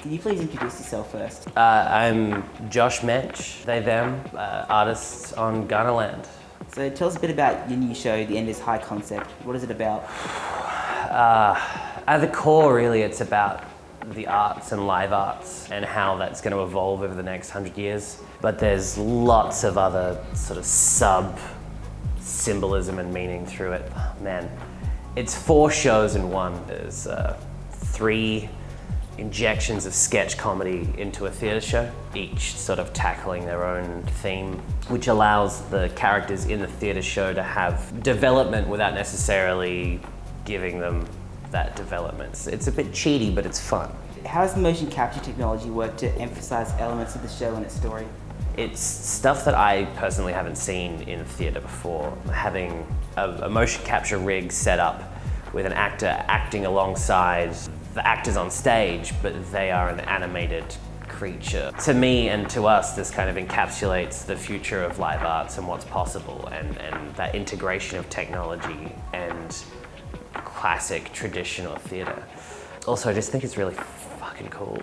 Can you please introduce yourself first? I'm Josh Mensch, they, them, artists on Ghanaland. So tell us a bit about your new show, The End is High Concept. What is it about? At the core, really, it's about the arts and live arts and how that's going to evolve over the next 100 years. But there's lots of other sort of symbolism and meaning through it. Man, it's 4 shows in one. There's 3 injections of sketch comedy into a theatre show, each sort of tackling their own theme, which allows the characters in the theatre show to have development without necessarily giving them that development. It's a bit cheaty, but it's fun. How does the motion capture technology work to emphasize elements of the show and its story? It's stuff that I personally haven't seen in theatre before. Having a motion capture rig set up with an actor acting alongside the actors on stage, but they are an animated creature. To me and to us, this kind of encapsulates the future of live arts and what's possible, and that integration of technology and classic traditional theatre. Also, I just think it's really fucking cool.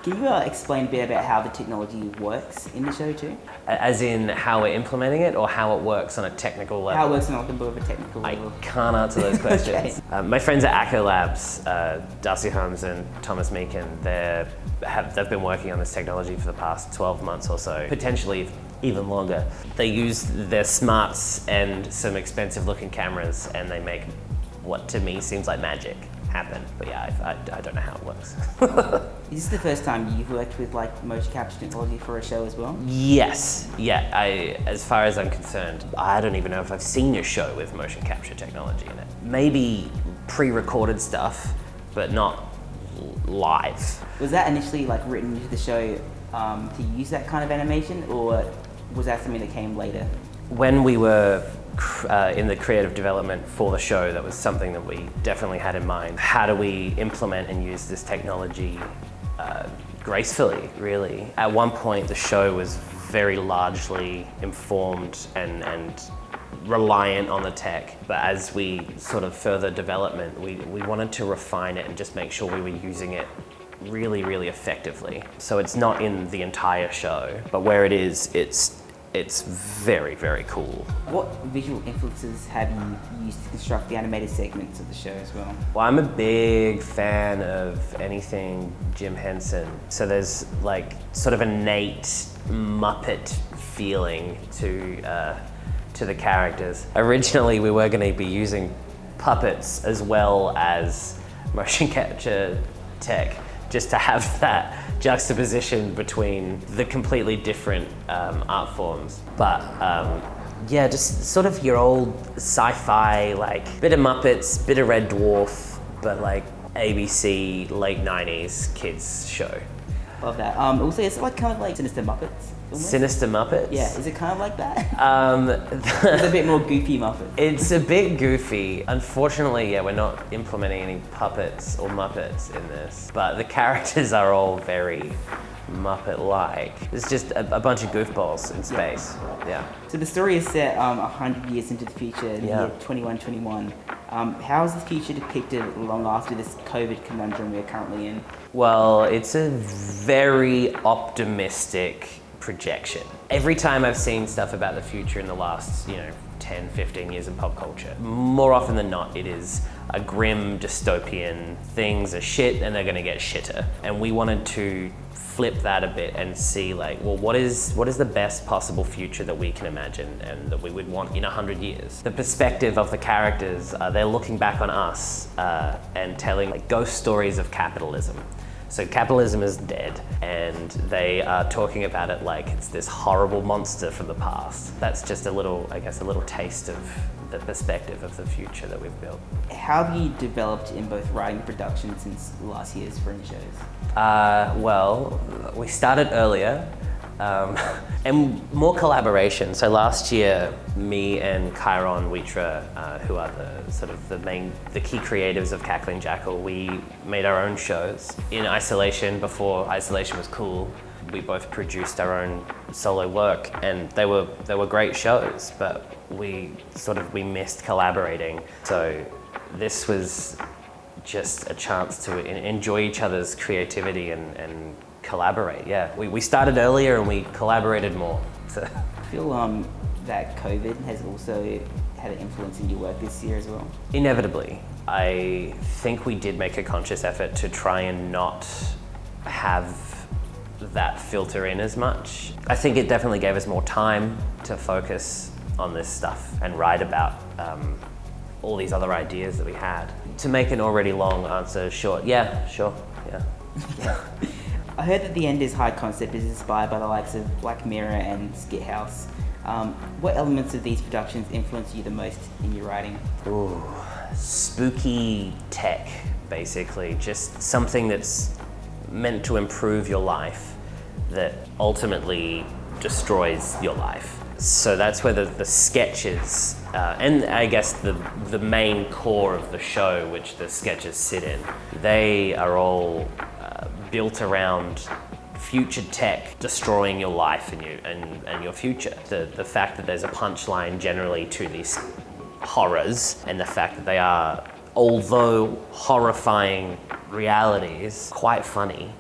Can you explain a bit about how the technology works in the show too? As in how we're implementing it, or how it works on a technical level? How it works on a bit of a technical level. I can't answer those questions. Okay. My friends at Acco Labs, Darcy Holmes and Thomas Meakin, they've been working on this technology for the past 12 months or so, potentially even longer. They use their smarts and some expensive looking cameras, and they make what to me seems like magic happen. But yeah, I don't know how it works. Is this the first time you've worked with like motion capture technology for a show as well? Yes, yeah. As far as I'm concerned, I don't even know if I've seen a show with motion capture technology in it. Maybe pre-recorded stuff, but not live. Was that initially like written into the show to use that kind of animation, or was that something that came later? When we were in the creative development for the show, that was something that we definitely had in mind. How do we implement and use this technology gracefully, really? At one point, the show was very largely informed and reliant on the tech, but as we sort of further development, we wanted to refine it and just make sure we were using it really, really effectively. So it's not in the entire show, but where it is, it's very, very cool. What visual influences have you used to construct the animated segments of the show as well? Well, I'm a big fan of anything Jim Henson. So there's like sort of innate Muppet feeling to the characters. Originally, we were going to be using puppets as well as motion capture tech, just to have that juxtaposition between the completely different art forms. But yeah, just sort of your old sci-fi, like bit of Muppets, bit of Red Dwarf, but like ABC late 90s kids show. Love that. Also, is it like kind of like Sinister Muppets? Almost? Sinister Muppets? Yeah, is it kind of like that? It's a bit more goofy Muppets. It's a bit goofy. Unfortunately, yeah, we're not implementing any puppets or Muppets in this, but the characters are all very Muppet-like. It's just a bunch of goofballs in space. Yeah. So the story is set 100 years into the future, in the year 2121. How is the future depicted long after this COVID conundrum we're currently in? Well, it's a very optimistic projection. Every time I've seen stuff about the future in the last, 10, 15 years in pop culture, more often than not, it is a grim dystopian, things are shit and they're gonna get shitter. And we wanted to flip that a bit and see like, well, what is the best possible future that we can imagine and that we would want in 100 years? The perspective of the characters, they're looking back on us and telling like ghost stories of capitalism. So capitalism is dead, and they are talking about it like it's this horrible monster from the past. That's just a little taste of the perspective of the future that we've built. How have you developed in both writing and production since last year's Fringe shows? Well, we started earlier, and more collaboration. So last year, me and Chiron Witra, who are the key creatives of Cackling Jackal, we made our own shows in isolation before isolation was cool. We both produced our own solo work, and they were great shows, but we missed collaborating. So this was just a chance to enjoy each other's creativity and collaborate. Yeah, we started earlier and we collaborated more. So. I feel that COVID has also had an influence in your work this year as well. Inevitably. I think we did make a conscious effort to try and not have that filter in as much. I think it definitely gave us more time to focus on this stuff and write about all these other ideas that we had. To make an already long answer short, yeah, sure, yeah. Yeah. I heard that The End is High Concept is inspired by the likes of Black Mirror and Skit House. What elements of these productions influence you the most in your writing? Ooh, spooky tech, basically. Just something that's meant to improve your life that ultimately destroys your life. So that's where the sketches, and I guess the main core of the show, which the sketches sit in, they are all built around future tech destroying your life and your future. The fact that there's a punchline generally to these horrors, and the fact that they are, although horrifying realities, quite funny,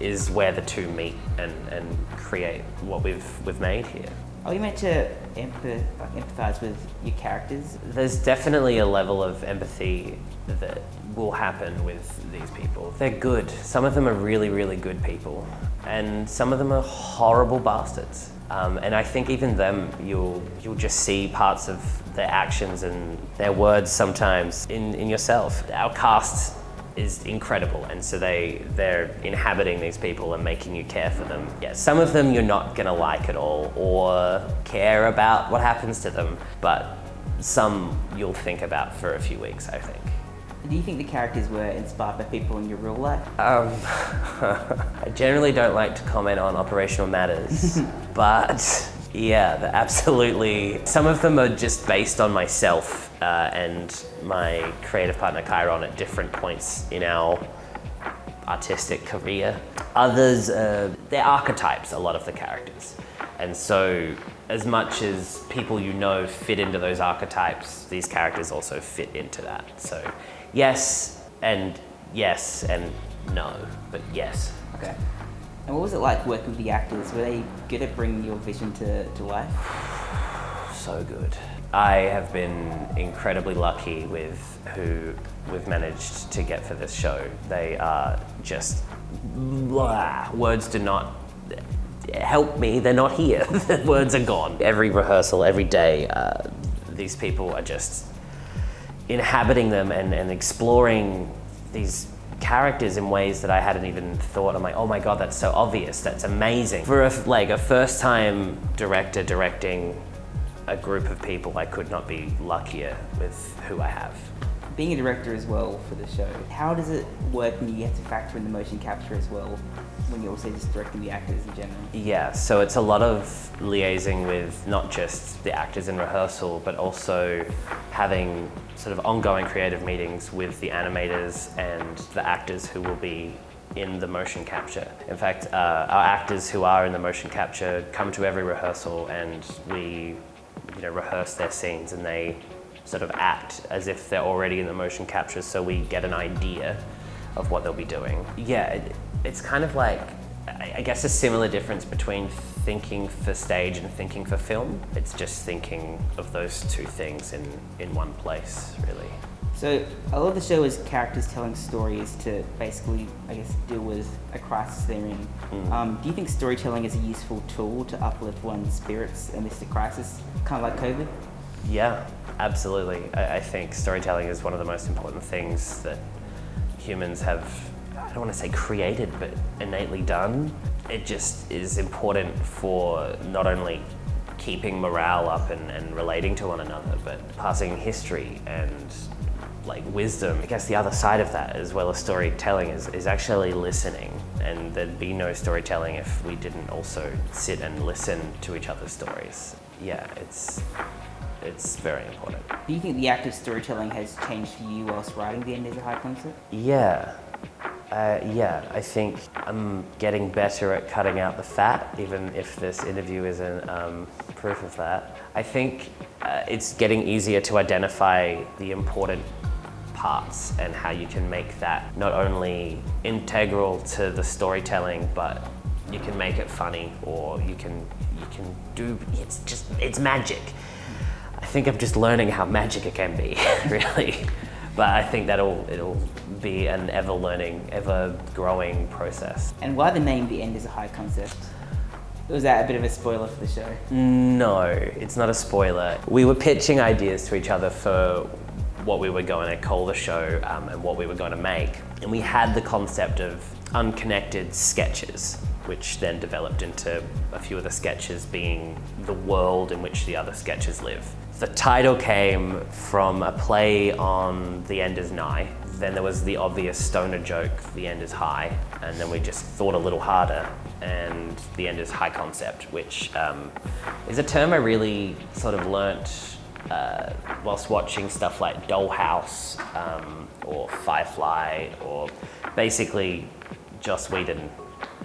is where the two meet and create what we've made here. Are you meant to empathize with your characters? There's definitely a level of empathy that will happen with these people. They're good. Some of them are really, really good people, and some of them are horrible bastards. And I think even them, you'll just see parts of their actions and their words sometimes in yourself. Our cast is incredible, and so they're inhabiting these people and making you care for them. Yeah, some of them you're not gonna like at all or care about what happens to them, but some you'll think about for a few weeks, I think. Do you think the characters were inspired by people in your real life? I generally don't like to comment on operational matters, but yeah, absolutely. Some of them are just based on myself and my creative partner Chiron at different points in our artistic career. Others, they're archetypes, a lot of the characters. And so as much as people you know fit into those archetypes, these characters also fit into that. So yes and no, but yes. Okay. And what was it like working with the actors? Were they good at bringing your vision to life? So good. I have been incredibly lucky with who we've managed to get for this show. They are just, words do not help me, they're not here. The words are gone. Every rehearsal, every day, these people are just inhabiting them and exploring these characters in ways that I hadn't even thought. I'm like, oh my God, that's so obvious, that's amazing. For a first time director directing a group of people, I could not be luckier with who I have. Being a director as well for the show, how does it work when you have to factor in the motion capture as well, when you're also just directing the actors in general? Yeah, so it's a lot of liaising with not just the actors in rehearsal, but also having sort of ongoing creative meetings with the animators and the actors who will be in the motion capture. In fact, our actors who are in the motion capture come to every rehearsal, and we rehearse their scenes, and they sort of act as if they're already in the motion capture, so we get an idea of what they'll be doing. Yeah, it's kind of like, I guess, a similar difference between thinking for stage and thinking for film. It's just thinking of those two things in one place, really. So a lot of the show is characters telling stories to basically, I guess, deal with a crisis they're in. Do you think storytelling is a useful tool to uplift one's spirits amidst a crisis, kind of like COVID? Yeah, absolutely. I think storytelling is one of the most important things that humans have, I don't want to say created, but innately done. It just is important for not only keeping morale up and relating to one another, but passing history and wisdom. I guess the other side of that, as well as storytelling, is actually listening. And there'd be no storytelling if we didn't also sit and listen to each other's stories. Yeah, it's very important. Do you think the act of storytelling has changed for you whilst writing The End is a High Concept? Yeah. I think I'm getting better at cutting out the fat, even if this interview isn't proof of that. I think it's getting easier to identify the important parts and how you can make that not only integral to the storytelling, but you can make it funny, or you can do, it's magic. I think I'm just learning how magic it can be, really. But I think it'll be an ever learning, ever growing process. And why the name The End is a High Concept? Was that a bit of a spoiler for the show? No, it's not a spoiler. We were pitching ideas to each other for what we were going to call the show and what we were going to make. And we had the concept of unconnected sketches, which then developed into a few of the sketches being the world in which the other sketches live. The title came from a play on The End is Nigh. Then there was the obvious stoner joke, The End is High, and then we just thought a little harder, and The End is High Concept, which is a term I really sort of learnt whilst watching stuff like Dollhouse or Firefly, or basically Joss Whedon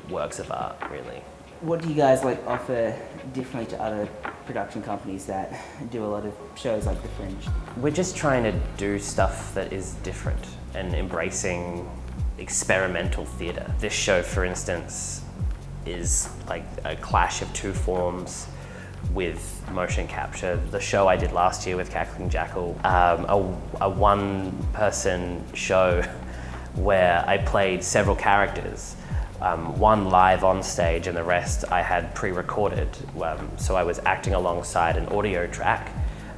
works of art, really. What do you guys like offer differently to other production companies that do a lot of shows like The Fringe? We're just trying to do stuff that is different and embracing experimental theatre. This show, for instance, is like a clash of two forms with motion capture. The show I did last year with Cackling Jackal, a one-person show where I played several characters. One live on stage and the rest I had pre-recorded. So I was acting alongside an audio track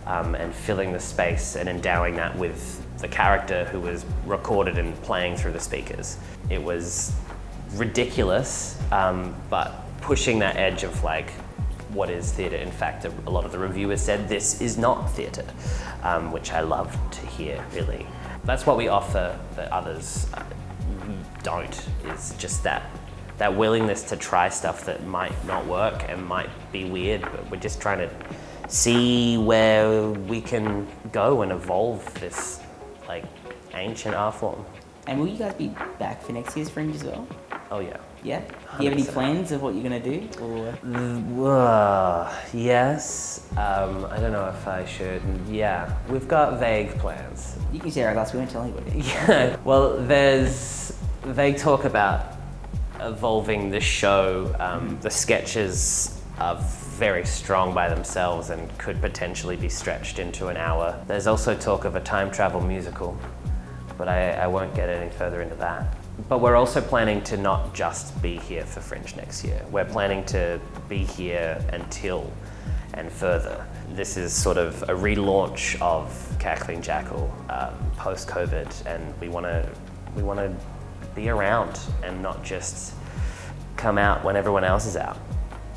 and filling the space and endowing that with the character who was recorded and playing through the speakers. It was ridiculous, but pushing that edge of like, what is theatre? In fact, a lot of the reviewers said this is not theatre, which I love to hear, really. That's what we offer that others don't, is just that willingness to try stuff that might not work and might be weird, but we're just trying to see where we can go and evolve this like ancient art form. And will you guys be back for next year's Fringe as well? Oh yeah. Yeah? Do you have any 100%. plans of what you're gonna do? Or Yes. I don't know if I should. Yeah, we've got vague plans. you can share with us, we won't tell anybody. Yeah. Well, there's vague talk about evolving the show. The sketches are very strong by themselves and could potentially be stretched into an hour. There's also talk of a time travel musical, but I won't get any further into that. But we're also planning to not just be here for Fringe next year. We're planning to be here until and further. This is sort of a relaunch of Cackling Jackal post-COVID, and we want to be around and not just come out when everyone else is out.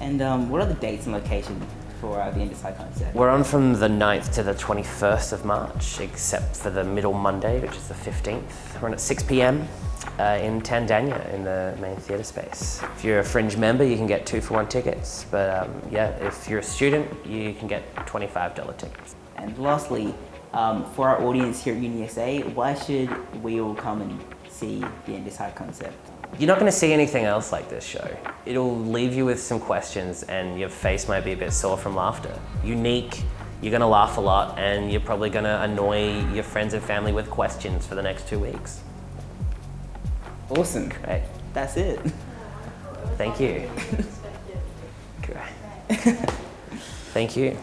And what are the dates and location for the End is High Concept? We're on from the 9th to the 21st of March, except for the middle Monday, which is the 15th. We're on at 6 p.m. In Tandanya in the main theatre space. If you're a Fringe member, you can get 2-for-1 tickets, but yeah, if you're a student, you can get $25 tickets. And lastly, for our audience here at UniSA, why should we all come and see the End is High Concept? You're not going to see anything else like this show. It'll leave you with some questions and your face might be a bit sore from laughter. Unique, you're going to laugh a lot, and you're probably going to annoy your friends and family with questions for the next 2 weeks. Awesome. Great. That's it. Thank you. Great. Thank you.